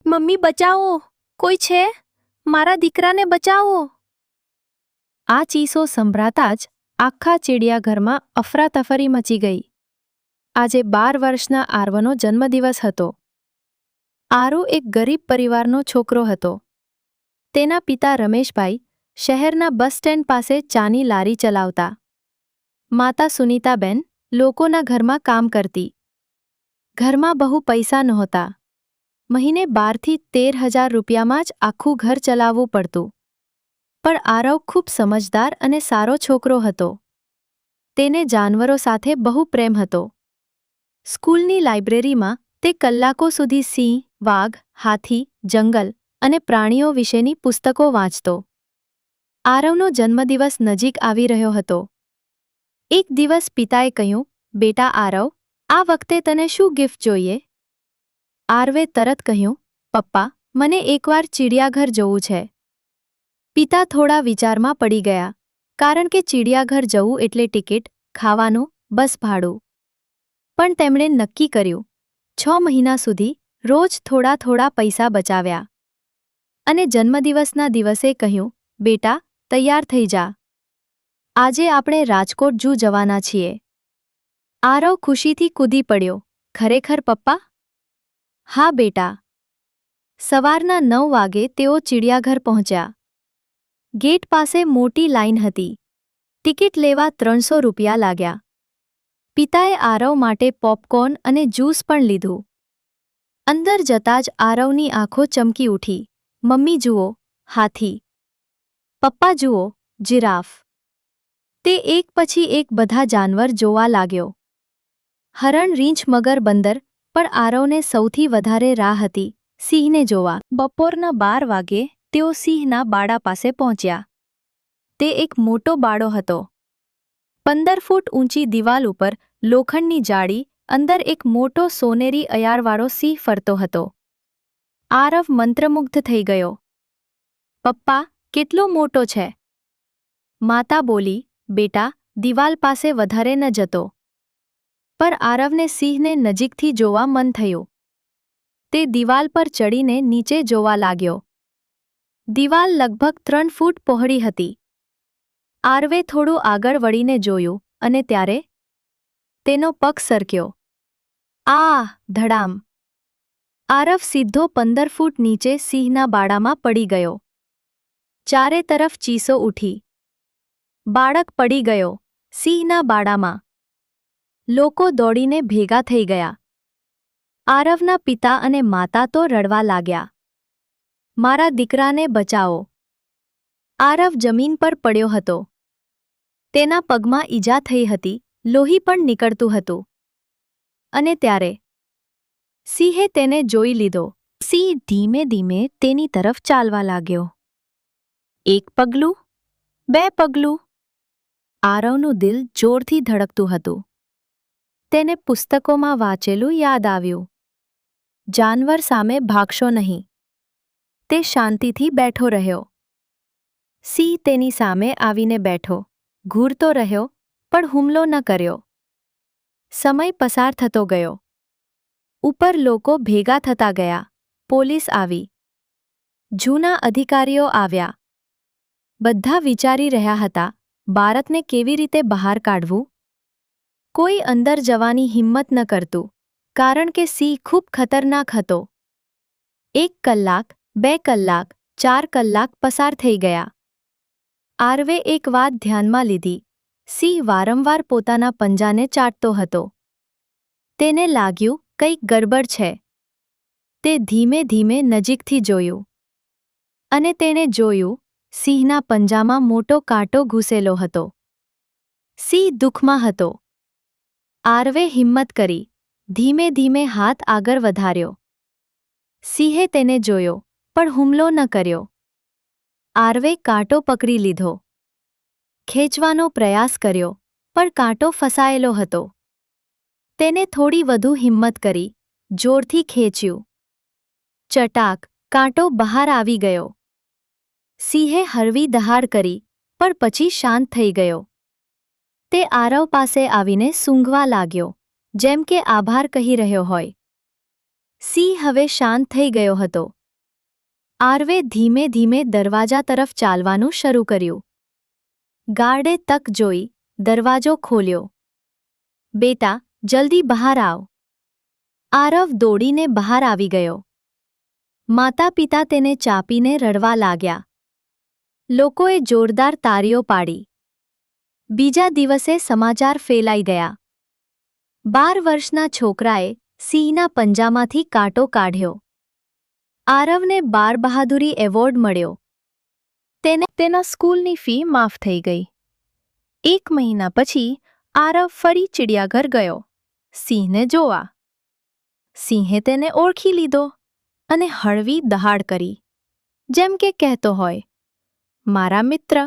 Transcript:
Mummy બચાવો, કોઈ છે? મારા દીકરાને બચાવો. આ ચીસો સંભળાતા જ આખા ચિડિયાઘરમાં અફરાતફરી મચી ગઈ. આજે 12 વર્ષના આરવનો જન્મદિવસ હતો. આરવ એક ગરીબ પરિવારનો છોકરો હતો. તેના પિતા રમેશભાઈ શહેરના બસ સ્ટેન્ડ પાસે ચાની લારી ચલાવતા. માતા સુનીતાબેન લોકોના ઘરમાં કામ કરતી. ઘરમાં બહુ પૈસા નહોતા. મહિને 12 થી 13,000 રૂપિયામાં જ આખું ઘર ચલાવવું પડતું. પણ આરવ ખૂબ સમજદાર અને સારો છોકરો હતો. તેને જાનવરો સાથે બહુ પ્રેમ હતો. સ્કૂલની લાઇબ્રેરીમાં તે કલાકો સુધી સિંહ, વાઘ, હાથી, જંગલ અને પ્રાણીઓ વિશેની પુસ્તકો વાંચતો. આરવનો જન્મદિવસ નજીક આવી રહ્યો હતો. એક દિવસ પિતાએ કહ્યું, બેટા આરવ, આ વખતે તને શું ગિફ્ટ જોઈએ? આરવે તરત કહ્યું, પપ્પા, મને એકવાર ચિડિયાઘર જવું છે. પિતા થોડા વિચારમાં પડી ગયા, કારણ કે ચિડિયાઘર જવું એટલે ટિકિટ, ખાવાનું, બસ ભાડું. પણ તેમણે નક્કી કર્યું. 6 મહિના સુધી રોજ થોડા થોડા પૈસા બચાવ્યા. અને જન્મદિવસના દિવસે કહ્યું, બેટા, તૈયાર થઈ જા. આજે આપણે રાજકોટ ઝૂ જવાના છીએ. આરવ ખુશીથી કૂદી પડ્યો. ખરેખર પપ્પા? હા બેટા. સવારના 9 વાગે તેઓ ચિડિયાઘર પહોંચ્યા. ગેટ પાસે મોટી લાઈન હતી. ટિકિટ લેવા 300 રૂપિયા લાગ્યા. પિતાએ આરવ માટે પોપકોર્ન અને જ્યુસ પણ લીધું. અંદર જતાં જ આરવની આંખો ચમકી ઉઠી. મમ્મી જુઓ, હાથી. પપ્પા જુઓ, જિરાફ. તે એક પછી એક બધા જાનવર જોવા લાગ્યો. હરણ, રીંછ, મગર, બંદર, પણ આરવને સૌથી વધારે રાહ હતી સિંહને જોવા. બપોરના 12 વાગે તેઓ સિંહના બાડા પાસે પહોંચ્યા. તે એક મોટો બાડો હતો. 15 ફૂટ ઊંચી દિવાલ ઉપર લોખંડની જાળી, અંદર એક મોટો સોનેરી અયાળવાળો સિંહ ફરતો હતો. આરવ મંત્રમુગ્ધ થઈ ગયો. પપ્પા, કેટલો મોટો છે? માતા બોલી, બેટા, દિવાલ પાસે વધારે ન જતો. પર આરવને સિંહને નજીકથી જોવા મન થયું. તે દિવાલ પર ચડીને નીચે જોવા લાગ્યો. દિવાલ લગભગ 3 ફૂટ પહોળી હતી. આરવે થોડું આગળ વળીને જોયું અને ત્યારે તેનો પગ સરક્યો. ધડામ! આરવ સીધો 15 ફૂટ નીચે સિંહના બાડામાં પડી ગયો. ચારે તરફ ચીસો ઉઠી. બાળક પડી ગયો, સિંહના બાડામાં. લોકો દોડીને ભેગા થઈ ગયા. આરવના પિતા અને માતા તો રડવા લાગ્યા. મારા દીકરાને બચાવો. આરવ જમીન પર પડ્યો હતો. તેના પગમાં ઈજા થઈ હતી, લોહી પણ નીકળતું હતું. અને ત્યારે સિંહે તેને જોઈ લીધો. સિંહ ધીમે ધીમે તેની તરફ ચાલવા લાગ્યો. 1 પગલું, 2 પગલું. આરવનું દિલ જોરથી ધડકતું હતું. તેને પુસ્તકોમાં વાંચેલું યાદ આવ્યું. જાનવર સામે ભાગશો નહીં. તે શાંતિથી બેઠો રહ્યો. સિંહ તેની સામે આવીને બેઠો, ઘૂરતો રહ્યો, પણ હુમલો ન કર્યો. સમય પસાર થતો ગયો. ઉપર લોકો ભેગા થતા ગયા. પોલીસ આવી. ઝૂના અધિકારીઓ આવ્યા. બધા વિચારી રહ્યા હતા, બાળકને કેવી રીતે બહાર કાઢવું? કોઈ અંદર જવાની હિંમત ન કરતું, કારણ કે સિંહ ખૂબ ખતરનાક હતો. 1 કલાક, 2 કલાક, 4 કલાક પસાર થઈ ગયા. આરવે એક વાત ધ્યાનમાં લીધી. સિંહ વારંવાર પોતાના પંજાને ચાટતો હતો. તેને લાગ્યું કંઈક ગડબડ છે. તે ધીમે ધીમે નજીકથી જોયું. અને તેણે જોયું, સિંહના પંજામાં મોટો કાંટો ઘૂસેલો હતો. સિંહ દુઃખમાં હતો. આરવે હિંમત કરી, ધીમે ધીમે હાથ આગળ વધાર્યો. સિંહે તેને જોયો, પણ હુમલો ન કર્યો. આરવે કાંટો પકડી લીધો. ખેંચવાનો પ્રયાસ કર્યો, પણ કાંટો ફસાયેલો હતો. તેને થોડી વધુ હિંમત કરી, જોરથી ખેંચ્યું. ચટાક! કાંટો બહાર આવી ગયો. સિંહે હળવી દહાડ કરી, પણ પછી શાંત થઈ ગયો. તે આરવ પાસે આવીને સૂંઘવા લાગ્યો, જેમ કે આભાર કહી રહ્યો હોય. સિંહ હવે શાંત થઈ ગયો હતો. આરવે ધીમે ધીમે દરવાજા તરફ ચાલવાનું શરૂ કર્યું. ગાર્ડે તક જોઈ દરવાજો ખોલ્યો. બેટા, જલ્દી બહાર આવ. આરવ દોડીને બહાર આવી ગયો. માતા પિતા તેને ચાપીને રડવા લાગ્યા. લોકોએ જોરદાર તાળીઓ પાડી. બીજા દિવસે સમાચાર ફેલાઈ ગયા. 12 વર્ષના છોકરાએ સિંહના પંજામાંથી કાંટો કાઢ્યો. આરવને બાળ બહાદુરી એવોર્ડ મળ્યો. તેને તેના સ્કૂલની ફી માફ થઈ ગઈ. 1 મહિના પછી આરવ ફરી ચિડિયાઘર ગયો સિંહને જોવા. સિંહે તેને ઓળખી લીધો અને હળવી દહાડ કરી, જેમ કે કહેતો હોય, મારા મિત્ર.